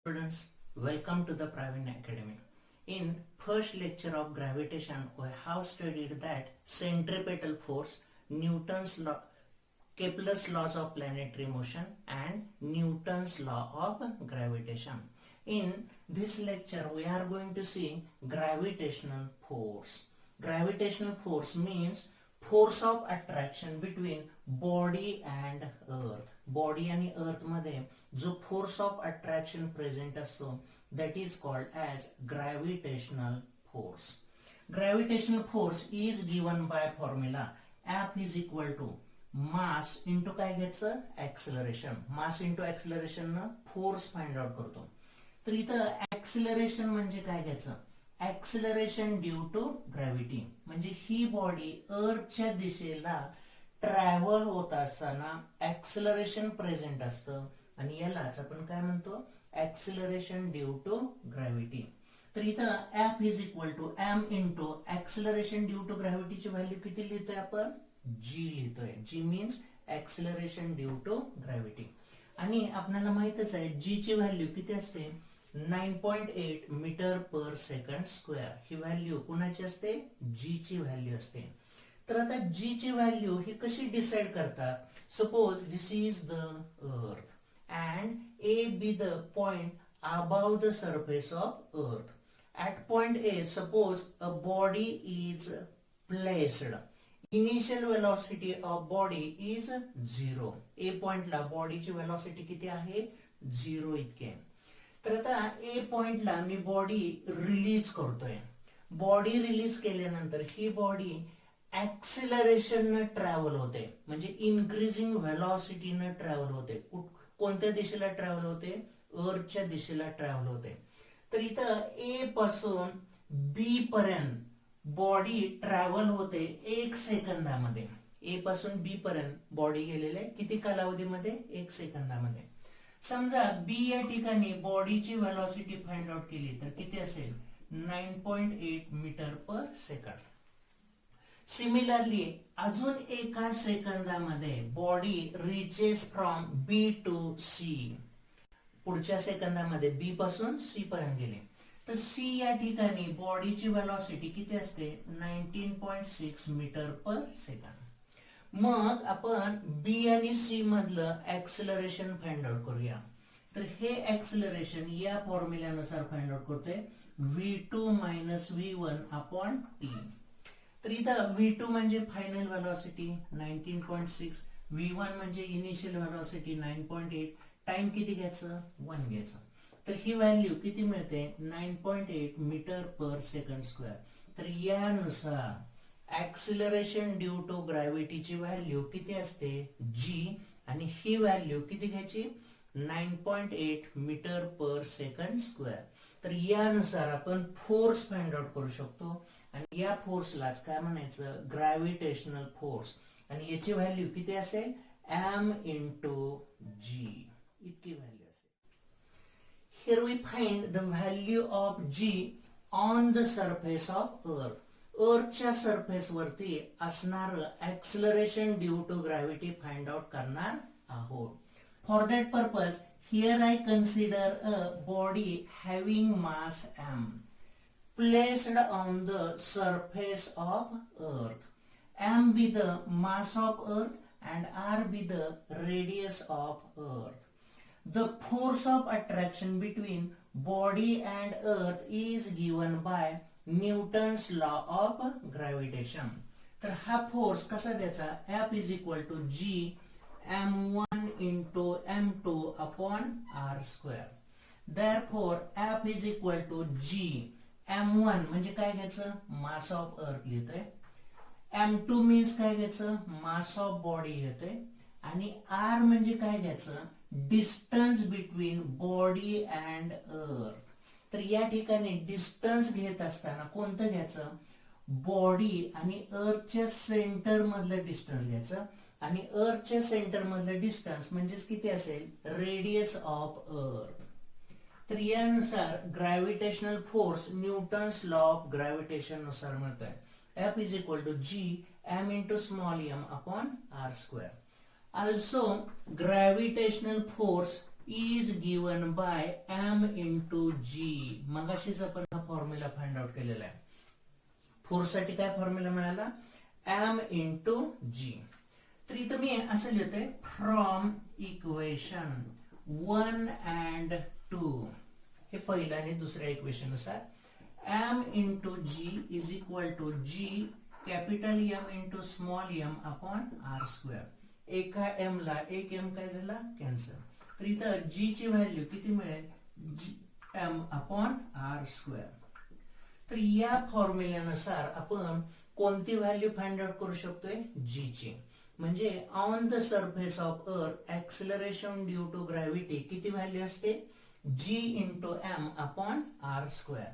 Students, welcome to the Praveen Academy. In first lecture of gravitation, we have studied that centripetal force, Newton's law, Kepler's laws of planetary motion, and Newton's law of gravitation. In this lecture, we are going to see gravitational force. Gravitational force means force of attraction between body and earth. Body आणि earth मध्ये जो force of attraction present असतो that is called as gravitational force. Gravitational force is given by formula F is equal to mass into काय घ्यायचं acceleration. Mass into acceleration न force find out करतो. तर इथं ऍक्सिलरेशन म्हणजे काय घ्यायचं ऍक्सिलरेशन ड्यू टू ग्रॅव्हिटी. म्हणजे ही बॉडी अर्थच्या दिशेला ट्रॅव्हल होत असताना ऍक्सिलरेशन प्रेझेंट असतं आणि यालाच आपण काय म्हणतो ऍक्सिलरेशन ड्यू टू ग्रॅव्हिटी. तर इथं F is equal to m into acceleration due to ग्रॅव्हिटीची व्हॅल्यू किती लिहितोय आपण g लिहितोय. g means acceleration due to gravity. आणि आपल्याला माहितच आहे g ची व्हॅल्यू किती असते 9.8 मीटर पर सेकंड स्क्वेअर. ही व्हॅल्यू कुणाची असते g ची व्हॅल्यू असते. तर आता g ची व्हॅल्यू ही कशी डिसाइड करतात. Suppose this is the earth and A be the point above the surface of earth. At point A, suppose a body is placed. Initial velocity of body is 0. A point ला बॉडीची velocity किती आहे 0 इतके. तर आता A point ला मी body release करतोय. Body release केल्यानंतर ही बॉडी ऍक्सिलरेशन न ट्रॅव्हल होते म्हणजे इन्क्रीजिंग व्हेलॉसिटी न ट्रॅव्हल होते. कोणत्या दिशेला ट्रॅव्हल होते अर्थच्या दिशेला ट्रॅव्हल होते. तर इथं ए पासून बी पर्यंत बॉडी ट्रॅव्हल होते 1 सेकंदामध्ये. ए पासून बी पर्यंत बॉडी गेलेले किती कालावधीमध्ये 1 सेकंदामध्ये. समजा बी या ठिकाणी बॉडीची व्हेलॉसिटी फाइंड आउट केली तर किती असेल 9.8 मीटर पर सेकंड. सिमिलरली अजून एका सेकंदामध्ये body reaches from B to C. पुढच्या सेकंदामध्ये बी पासून सी पर्यंत गेले तर सी या ठिकाणी बॉडीची व्हेलॉसिटी किती असते 19.6 मीटर पर सेकंड. मग आपण बी आणि सी मधलं ऍक्सिलरेशन फाइंड आउट करूया. तर हे ऍक्सिलरेशन या फॉर्म्युल्यानुसार फाइंड आउट करतोय v2 minus v1 upon T. तर इथं v2 म्हणजे फायनल व्हेलॉसिटी 19.6, v1 म्हणजे इनिशियल व्हेलॉसिटी 9.8. टाइम किती घ्यायचं 1 घ्यायचं. तर ही व्हॅल्यू किती मिळते 9.8 मीटर पर सेकंड स्क्वेअर. तर यानुसार ऍक्सिलरेशन ड्यू टू ग्रॅव्हिटीची व्हॅल्यू किती असते g आणि ही व्हॅल्यू किती घ्यायची 9.8 मीटर पर सेकंड स्क्वेअर. तर यानुसार आपण फोर्स फाइंड आउट करू शकतो आणि या फोर्सलाच काय म्हणायचं ग्रॅव्हिटेशनल फोर्स. आणि याची व्हॅल्यू किती असेल m इंटू g इतकी व्हॅल्यू असेल. Here we find the value of g on the surface of earth. अर्थच्या सरफेस वरती असणार acceleration due to gravity find out करणार आहोत. For that purpose here I consider a body having mass m placed on the surface of earth. M be the mass of earth and r be the radius of earth. The force of attraction between body and earth is given by Newton's law of gravitation. तर हा force कसा द्यायचा F is equal to G m1 into m2 upon r square. Therefore F is equal to G m1 म्हणजे काय घ्यायचं mass of earth लिहितोय. m2 means काय घ्यायचं मास ऑफ बॉडी घेतोय. आणि r म्हणजे काय घ्यायचं डिस्टन्स बिटवीन बॉडी अँड अर्थ. तर या ठिकाणी डिस्टन्स घेत असताना कोणतं घ्यायचं बॉडी आणि अर्थच्या सेंटर मधलं डिस्टन्स घ्यायचं. आणि अर्थच्या सेंटर मधलं डिस्टन्स म्हणजेच किती असेल रेडियस ऑफ अर्थ. तर यानुसार gravitational force Newton's law of gravitation नुसार मिळतोय F is equal to G m into small m upon r square. Also, gravitational force is given by m into G. मगाशीच आपण हा फॉर्म्युला फाइंड आउट केलेला आहे. Force साठी काय formula मिळाला? m into G. तर इथं मी असं लिहितोय फ्रॉम इक्वेशन 1 and 2, हे पहिलं आणि दुसऱ्या इक्वेशन नुसार m into G is equal to G capital M into small m upon r square. एका m ला एक m काय झाला? कॅन्सल. तर इथं g ची व्हॅल्यू किती मिळेल? m upon r square. तर या फॉर्म्युल्यानुसार आपण कोणती व्हॅल्यू फाइंड आउट करू शकतोय? g ची. म्हणजे on the surface of earth acceleration due to gravity किती व्हॅल्यू असते? g into m upon r square.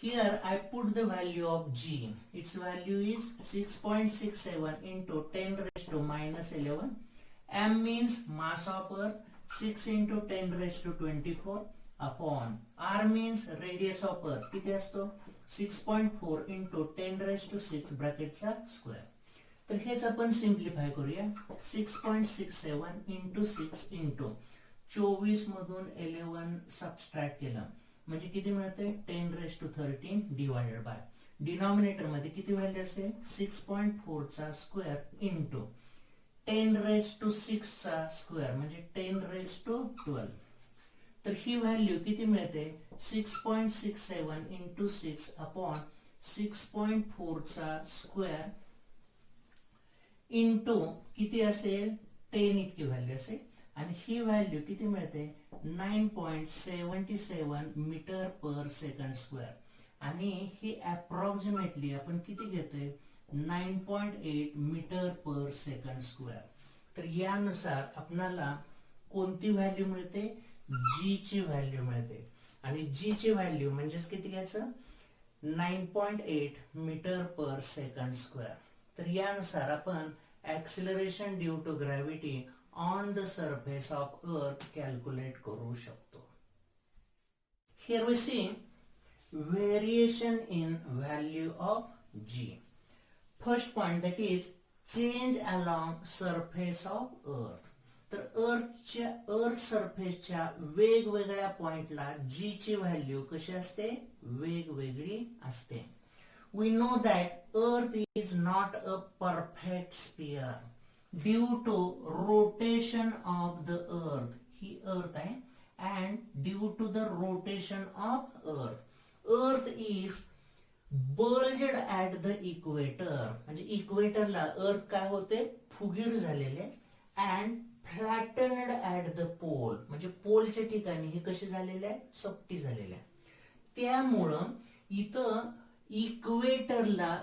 Here I put the value of g. Its value is 6.67 into 10 raised to minus 11. M means mass of earth, 6 into 10 raised to 24 upon r means radius of earth. किती असतो? 6.4 into 10 raised to 6 ब्रॅकेटचा square. तर हेच आपण simplify करूया. 6.67 into 6 into 24 मधून 11 subtract केलं म्हणजे किती मिळते? 10 raised to 13 divided by denominator मध्ये किती व्हॅल्यू असेल? 6.4 चा स्क्वेअर इंटू 10 raised to 6 चा स्क्वेअर म्हणजे 10 raised to 12. तर ही व्हॅल्यू किती मिळते? 6.67 इंटू 6 अपॉन 6.4 चा स्क्वेअर इंटू किती असेल? 10 इतकी व्हॅल्यू असेल. आणि ही व्हॅल्यू किती मिळते? 9.77 मीटर पर सेकंड स्क्वेअर. आणि ही अप्रॉक्सिमेटली आपण किती घेतोय? 9.8 मीटर पर सेकंड स्क्वेअर. तर यानुसार आपल्याला कोणती व्हॅल्यू मिळते? जी ची व्हॅल्यू मिळते. आणि जी ची व्हॅल्यू म्हणजेच किती घ्यायचं? 9.8 मीटर पर सेकंड स्क्वेअर. तर यानुसार आपण acceleration due to gravity on the surface of earth calculate करू शकतो. Here we see variation in value of G. First point, that is change along surface of earth. तर अर्थ सरफेसच्या वेगवेगळ्या पॉइंटला G ची व्हॅल्यू कशी असते? वेगवेगळी असते. We know that earth is not a perfect sphere. Due to rotation of the earth, he earth आहे, and due to the rotation of earth is bulged at the equator. म्हणजे इक्वेटरला अर्थ काय होते? फुगीर झालेले. and flattened at the pole, म्हणजे पोलच्या ठिकाणी हे कसे झालेले आहे? चपटी झालेले आहे. त्यामुळं इथं इक्वेटरला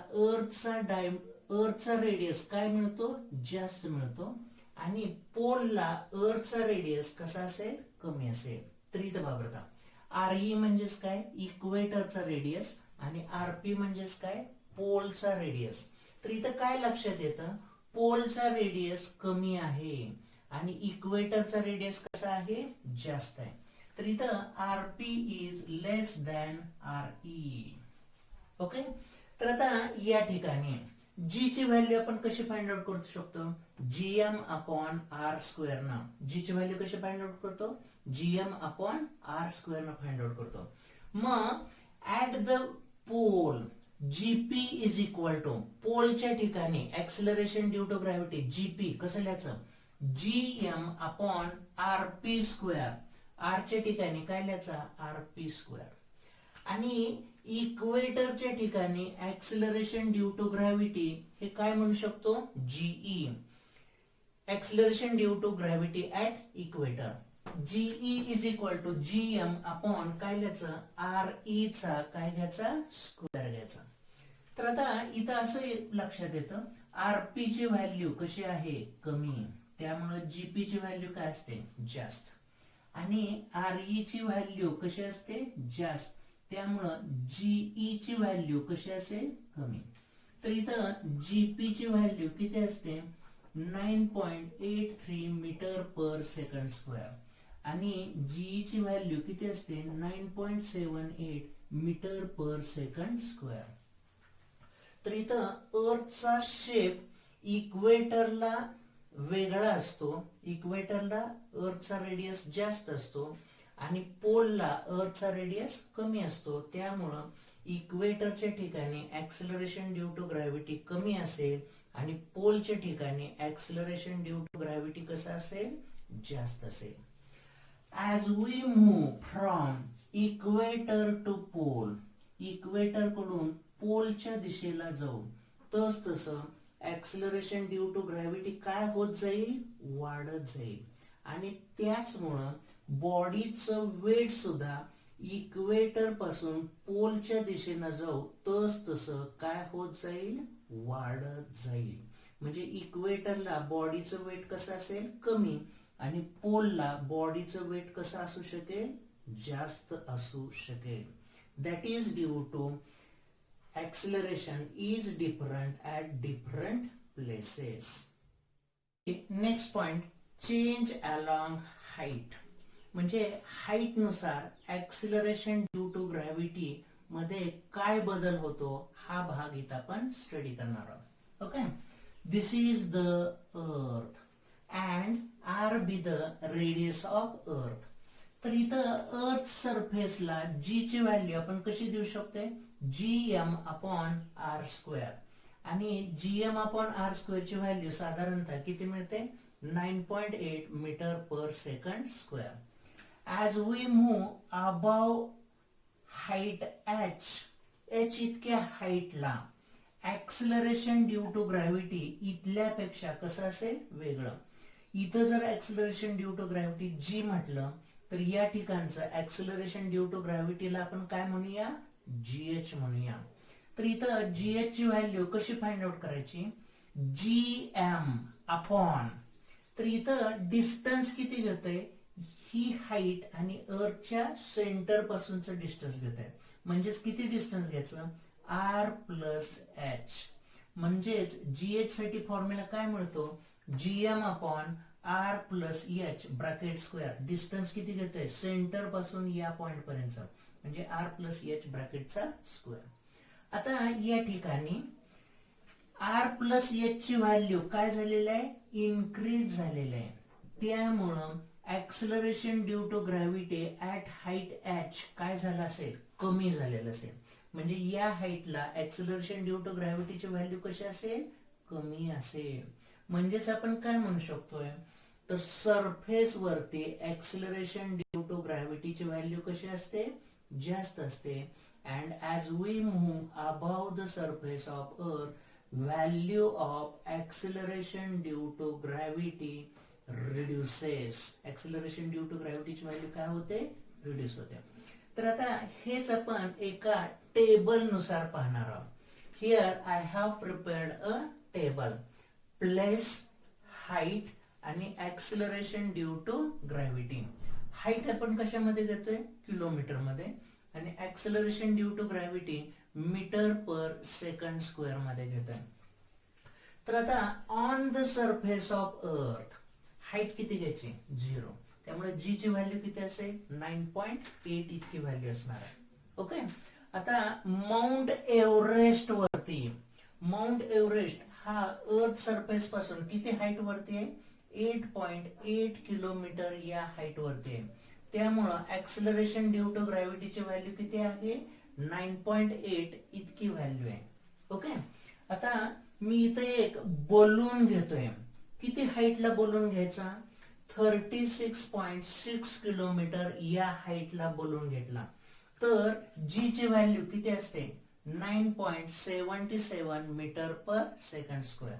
अर्थचा रेडियस काय मिळतो? जास्त मिळतो. आणि पोलला अर्थचा रेडियस कसा असेल? कमी असेल. तर इथं बाबरता आरई म्हणजेच काय? इक्वेटरचा रेडियस. आणि आरपी म्हणजेच काय? पोलचा रेडियस. तर इथं काय लक्षात येतं? पोलचा रेडियस कमी आहे आणि इक्वेटरचा रेडियस कसा आहे? जास्त आहे. तर इथं RP is less than RE. Okay. तर आता या ठिकाणी जी ची व्हॅल्यू आपण कशी फाइंड आउट करू शकतो? जीएम अपॉन आर स्क्वेअर न. जी ची व्हॅल्यू कशी फाइंड आउट करतो? जीएम अपॉन आर स्क्वेअर न फाइंड आउट करतो. मग at the pole GP is equal to, पोलच्या ठिकाणी acceleration due to gravity GP कसं लिहायचं? GM upon RP square. R च्या ठिकाणी काय लिहायचं? RP square. आणि इक्वेटरच्या ठिकाणी ऍक्सिलरेशन ड्यू टू ग्रॅव्हिटी हे काय म्हणू शकतो? GE. Acceleration due to gravity at equator. GE is equal to GM upon काय घ्यायचं? आर ई चा काय घ्यायचा? स्क्वेअर घ्यायचा. तर आता इथं असं लक्षात येतं आरपी ची व्हॅल्यू कशी आहे? कमी. त्यामुळे जीपी ची व्हॅल्यू काय असते? जास्त. आणि आरई ची व्हॅल्यू कशी असते? जास्त. त्यामुळं जीई ची व्हॅल्यू कशी असेल? कमी. तर इथं जीपी ची व्हॅल्यू किती असते? 9.83 मीटर पर सेकंड स्क्वेअर. आणि जीई ची व्हॅल्यू किती असते? 9.78 मीटर पर सेकंड स्क्वेअर. तर इथं अर्थचा शेप इक्वेटरला वेगळा असतो. इक्वेटरला अर्थचा रेडियस जास्त असतो आणि पोलला अर्थचा रेडियस कमी असतो. त्यामुळं इक्वेटरच्या ठिकाणी ऍक्सिलरेशन ड्यू टू ग्रॅव्हिटी कमी असेल आणि पोलच्या ठिकाणी ऍक्सिलरेशन ड्यू टू ग्रॅव्हिटी कसं असेल, जास्त असेल. As we move from equator to pole, equator कडून पोलच्या दिशेला जाऊ तसं ऍक्सिलरेशन ड्यू टू ग्रॅव्हिटी काय होत जाईल, वाढत जाईल. आणि त्याचमुळं बॉडीचं वेट सुद्धा इक्वेटर पासून पोलच्या दिशेनं जाऊ तसं काय होत जाईल, वाढत जाईल. म्हणजे इक्वेटरला बॉडीचं वेट कसं असेल, कमी, आणि पोलला बॉडीचं वेट कसं असू शकेल, जास्त असू शकेल. That is due to acceleration is different at different places. Next point, change along height. म्हणजे हाईट नुसार acceleration due to gravity मध्ये काय बदल होतो हा भाग इथं आपण स्टडी करणार आहोत. Okay, this is the earth and R be the radius of earth. तर इथं अर्थ सरफेसला जी ची व्हॅल्यू आपण कशी देऊ शकतो, gm अपॉन आर स्क्वेअर. आणि gm अपॉन आर स्क्वेअर ची व्हॅल्यू साधारणतः किती मिळते, 9.8 metre per second square. As we move above height h इतक्या हाईटला ऍक्सिलरेशन ड्यू टू ग्रॅव्हिटी इथल्यापेक्षा कसं असेल, वेगळं. इथं जर acceleration due to gravity g म्हटलं तर या ठिकाणचं ऍक्सिलरेशन ड्यू टू ग्रॅव्हिटीला आपण काय म्हणूया, gh म्हणूया. तर इथं gh ची व्हॅल्यू कशी फाइंड आउट करायची, gm अपॉन, तर इथं डिस्टन्स किती घेतोय, ही हाईट आणि अर्थच्या सेंटर पासूनचं डिस्टन्स घेतोय. म्हणजेच किती डिस्टन्स घ्यायचं, r प्लस h. म्हणजेच gh साठी फॉर्म्युला काय मिळतो, gm upon r plus h bracket square. Distance किती घेतोय, सेंटर पासून या पॉइंट पर्यंत, म्हणजे r प्लस h ब्रॅकेटचा स्क्वेअर. आता या ठिकाणी r प्लस h ची व्हॅल्यू काय झालेली आहे, इन्क्रीज झालेली आहे. त्यामुळं acceleration due to gravity at height h काय झालं असेल, कमी झालेलं असेल. म्हणजे या हाईटला ऍक्सिलरेशन ड्यू टू ग्रॅव्हिटीची व्हॅल्यू कशी असेल, कमी असेल. म्हणजेच आपण काय म्हणू शकतोय, तर सरफेस वरती ऍक्सिलरेशन ड्यू टू ग्रॅव्हिटीची व्हॅल्यू कशी असते, जास्त असते. And as we move above the surface of earth value of acceleration due to gravity reduces. Acceleration due to ग्रॅव्हिटीची व्हॅल्यू काय होते, रिड्यूस होते. तर आता हेच आपण एका टेबल नुसार पाहणार आहोत. Here I have prepared a table. Place, height आणि acceleration due to gravity. Height आपण कशामध्ये देतोय, किलोमीटर मध्ये, आणि acceleration due to gravity metre per second square मध्ये घेतोय. तर आता on the surface of earth height किती घ्यायची, 0. त्यामुळे जी ची व्हॅल्यू किती असेल, 9.8 इतकी व्हॅल्यू असणार आहे. ओके, आता माउंट एव्हरेस्ट वरती, माउंट एव्हरेस्ट हा अर्थ सरफेस पासून किती हाईट वरती आहे, 8.8 किलोमीटर या हाईट वरती आहे. त्यामुळं ऍक्सिलरेशन ड्यू टू ग्रॅव्हिटीची व्हॅल्यू किती आहे, 9.8 इतकी व्हॅल्यू आहे. ओके, आता मी इथे एक बलून घेतोय. किती हाईटला बलून घ्यायचा, 36.6 किलोमीटर या हाईटला बलून घेतला. तर जी ची व्हॅल्यू किती असते, 9.77 मीटर पर सेकंड स्क्वेअर.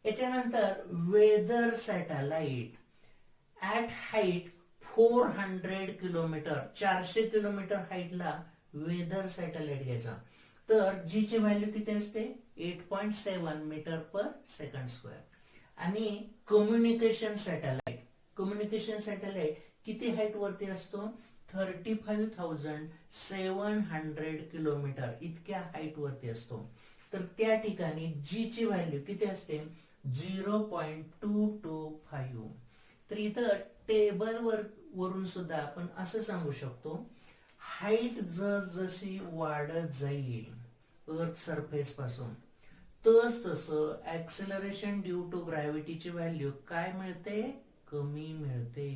याच्यानंतर weather satellite at height 400 kilometre, 400 kilometre हाईटला वेदर सॅटेलाइट घ्यायचा. तर जी ची व्हॅल्यू किती असते, 8.7 मीटर पर सेकंड स्क्वेअर. आणि कम्युनिकेशन सॅटेलाइट, कम्युनिकेशन सॅटेलाइट किती हाईट वरती असतो, 35,700 किलोमीटर इतक्या हाईट वरती असतो. तर त्या ठिकाणी जी ची व्हॅल्यू किती असते, 0.225. तर इथं टेबल वरून सुद्धा आपण असं सांगू शकतो, हाईट जशी वाढत जाईल अर्थ सरफेस पासून तसं ऍक्सिलरेशन ड्यू टू ग्रॅव्हिटीची व्हॅल्यू काय मिळते? कमी मिळते.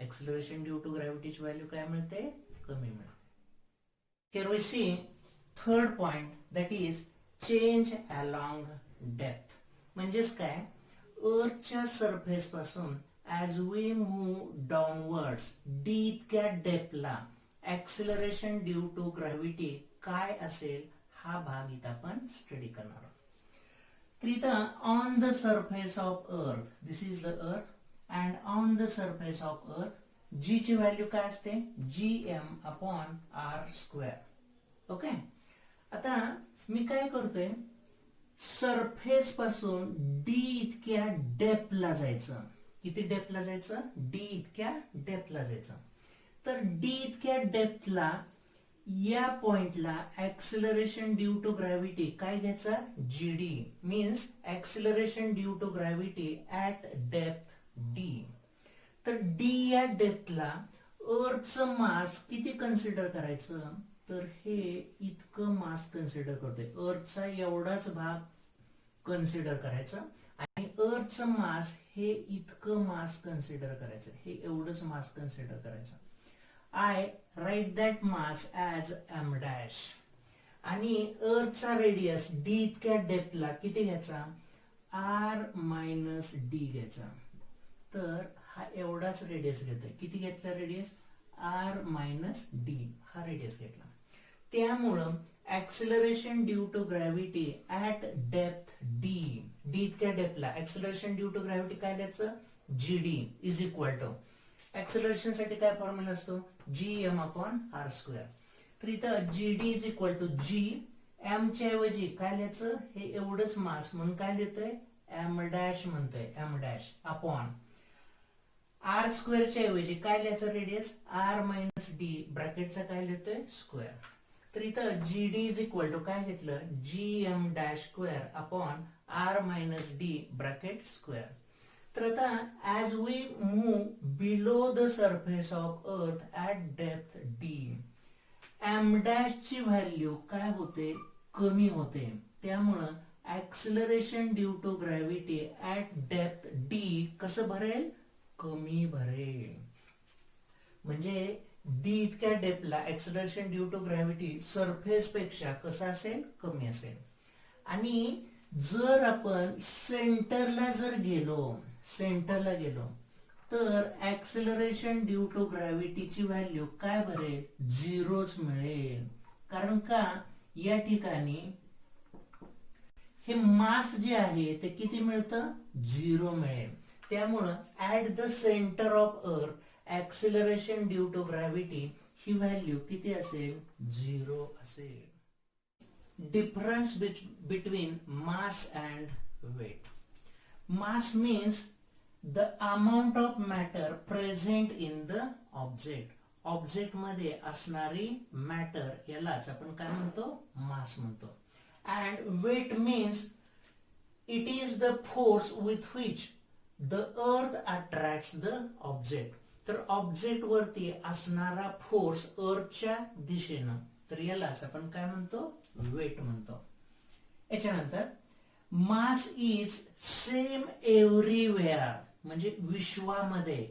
ऍक्सिलरेशन ड्यू टू ग्रॅव्हिटीची व्हॅल्यू काय मिळते? कमी मिळते. Here we see third point, that is change along depth. म्हणजेच काय? अर्थच्या सरफेस पासून as we move downwards d इतक्या डेप्थला ऍक्सिलरेशन ड्यू टू ग्रॅव्हिटी काय असेल हा भाग इथं आपण स्टडी करणार आहोत. तर इथं on the surface of earth, this is the earth, and on the surface of earth G ची व्हॅल्यू काय असते? gm upon R square. Okay. आता मी काय करतोय, सरफेस पासून डी इतक्या डेप्थला जायचं. किती डेप्थला जायचं? डी इतक्या डेप्थला जायचं. तर डी इतक्या डेप्थला या पॉइंटला ऍक्सिलरेशन ड्यू टू ग्रॅव्हिटी काय घ्यायचा? GD means acceleration due to gravity at depth D. तर डी या डेप्थला अर्थचं मास किती कन्सिडर करायचं? तर हे इतकं मास कन्सिडर करतोय. अर्थचा एवढाच भाग कन्सिडर करायचं आणि अर्थचं मास हे इतकं मास कन्सिडर करायचं. हे एवढंच मास कन्सिडर करायचं. I write that mass as M dash. आणि अर्थचा रेडियस डी इतक्या डेप्थला किती घ्यायचा? आर मायनस डी घ्यायचा. तर हा एवढाच रेडियस घेतोय. किती घेतला रेडियस? आर मायनस डी हा रेडियस घेतला. त्यामुळं acceleration due to gravity at depth D, D इतक्या डेप्थला ऍक्सिलरेशन ड्यू टू ग्रॅव्हिटी काय द्यायचं? GD is equal to, acceleration साठी काय फॉर्म्युला असतो? gm upon R square. तर इथं GD is equal to G, M च्या ऐवजी काय लिहायचं? हे एवढंच मास म्हणून काय लिहितोय? एम डॅश म्हणतोय, एम डॅश अपॉन आर स्क्वेअरच्या ऐवजी काय लिहायचं? रेडियस आर मायनस डी ब्रॅकेटचा काय लिहितोय? स्क्वेअर. तर इथं जीडी इज इक्वल टू काय घेतलं? gm dash square upon R minus D bracket square. तर आता as we move below the surface of earth at depth D, M dash ची value काय होते? कमी होते. त्यामुळं acceleration due to gravity at depth D कसं भरेल? कमी भरेल. म्हणजे डी इतक्या डेप्थला acceleration due to gravity surface पेक्षा कसं असेल? कमी असेल. आणि जर आपण सेंटरला गेलो तर ऍक्सिलरेशन ड्यू टू ग्रॅव्हिटीची व्हॅल्यू काय भरेल? झिरोच मिळेल. कारण का? या ठिकाणी हे मास जे आहे ते किती मिळतं? झिरो मिळेल. त्यामुळं at the centre of earth acceleration due to gravity ही व्हॅल्यू किती असेल? झिरो असेल. Difference between mass and weight. Mass means the amount of matter present in the object. Object मध्ये असणारी मॅटर यालाच आपण काय म्हणतो? मास म्हणतो. And weight means it is the force with which the earth attracts the object. तर object वरती असणारा फोर्स अर्थच्या दिशेनं, तर यालाच आपण काय म्हणतो? वेट म्हणतो. याच्यानंतर मास इज सेम एव्हरीवेअर. म्हणजे विश्वामध्ये,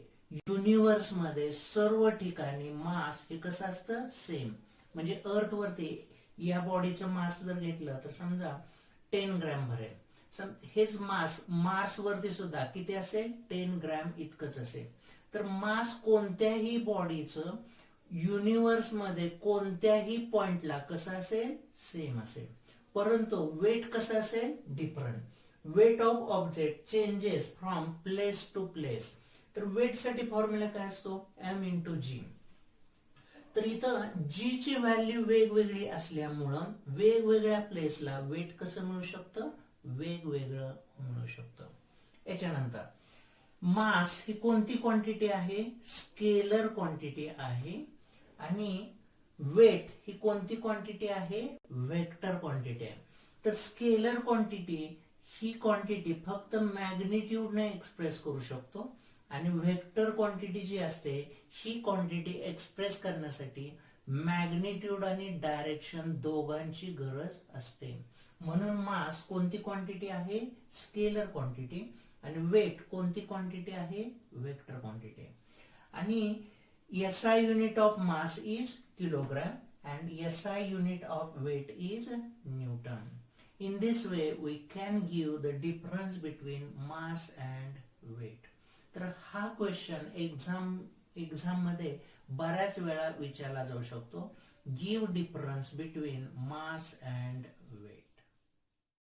युनिव्हर्स मध्ये सर्व ठिकाणी मास हे कसं असतं? सेम. म्हणजे अर्थ वरती या बॉडीचं मास जर घेतलं तर समजा 10 ग्रॅम भरेल. हेच मास मार्स वरती सुद्धा किती असेल? 10 ग्रॅम इतकंच असेल. तर मास कोणत्याही बॉडीचं युनिव्हर्स मध्ये कोणत्याही पॉइंटला कसं असेल? सेम असेल. परंतु वेट कसं असेल? Different. Weight of object changes from place to place. तर वेट साठी फॉर्म्युला काय असतो? m into G. तर इथं जी ची व्हॅल्यू वेगवेगळी असल्यामुळं वेगवेगळ्या प्लेसला वेट कसं मिळू शकतं? वेगवेगळं मिळू शकतं. याच्यानंतर मास ही कोणती क्वांटिटी आहे? स्केलर क्वांटिटी आहे. आणि वेट ही कोणती क्वांटिटी आहे? वेक्टर क्वांटिटी आहे. तर स्केलर क्वांटिटी ही क्वांटिटी फक्त मॅग्निट्यूडने एक्सप्रेस करू शकतो आणि वेक्टर क्वांटिटी जी असते ही क्वांटिटी एक्सप्रेस करण्यासाठी मॅग्निट्यूड आणि डायरेक्शन दोघांची गरज असते. म्हणून मास कोणती क्वांटिटी आहे, स्केलर क्वांटिटी, आणि वेट कोणती क्वांटिटी आहे, वेक्टर क्वांटिटी. आणि SI unit of mass is kilogram and SI unit of weight is newton. In this way we can give the difference between mass and weight. तर हा question exam मध्ये बऱ्याच वेळा विचारला जाऊ शकतो. Give difference between mass and weight.